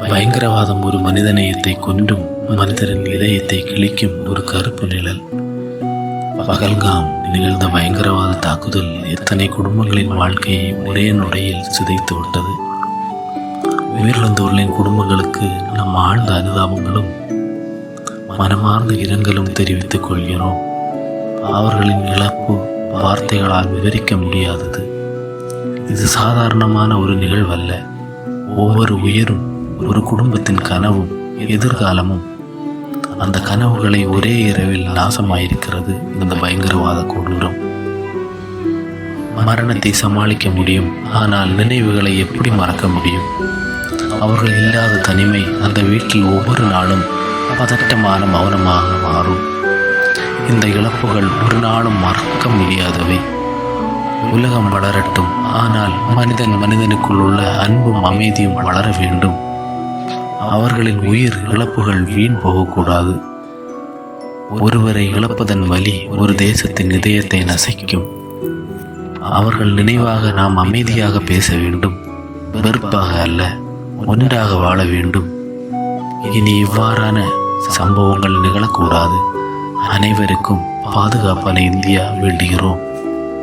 பயங்கரவாதம் ஒரு மனிதநேயத்தை கொன்றும் மனிதரின் இதயத்தை கிழிக்கும் ஒரு கருப்பு நிழல். பகல்காம் நிகழ்ந்த பயங்கரவாத தாக்குதல் எத்தனை குடும்பங்களின் வாழ்க்கையை ஒரே நொடியில் சிதைத்து விட்டது. உயிரிழந்தோர்களின் குடும்பங்களுக்கு நம் ஆழ்ந்த அனுதாபங்களும் மனமார்ந்த இரங்கலும் தெரிவித்துக் கொள்கிறோம். அவர்களின் இழப்பு வார்த்தைகளால் விவரிக்க முடியாதது. இது சாதாரணமான ஒரு நிகழ்வல்ல. ஒவ்வொரு உயிரும் ஒரு குடும்பத்தின் கனவும் எதிர்காலமும். அந்த கனவுகளை ஒரே இரவில் நாசமாயிருக்கிறது இந்த பயங்கரவாத கொடூரம். மரணத்தை சமாளிக்க முடியும், ஆனால் நினைவுகளை எப்படி மறக்க முடியும்? அவர்கள் இல்லாத தனிமை அந்த வீட்டில் ஒவ்வொரு நாளும் பதட்டமான மௌனமாக மாறும். இந்த இழப்புகள் ஒரு நாளும் மறக்க முடியாதவை. உலகம் வளரட்டும், ஆனால் மனிதனுக்குள் உள்ள அன்பும் அமைதியும் வளர வேண்டும். அவர்களின் உயிர் இழப்புகள் வீண் போகக்கூடாது. ஒருவரை இழப்பதன் வலி ஒரு தேசத்தின் இதயத்தை நசைக்கும். அவர்கள் நினைவாக நாம் அமைதியாக பேச வேண்டும், வெறுப்பாக அல்ல, ஒன்றாக வாழ வேண்டும். இனி இவ்வாறான சம்பவங்கள் நிகழக்கூடாது. அனைவருக்கும் பாதுகாப்பான இந்தியா வேண்டுகிறோம்.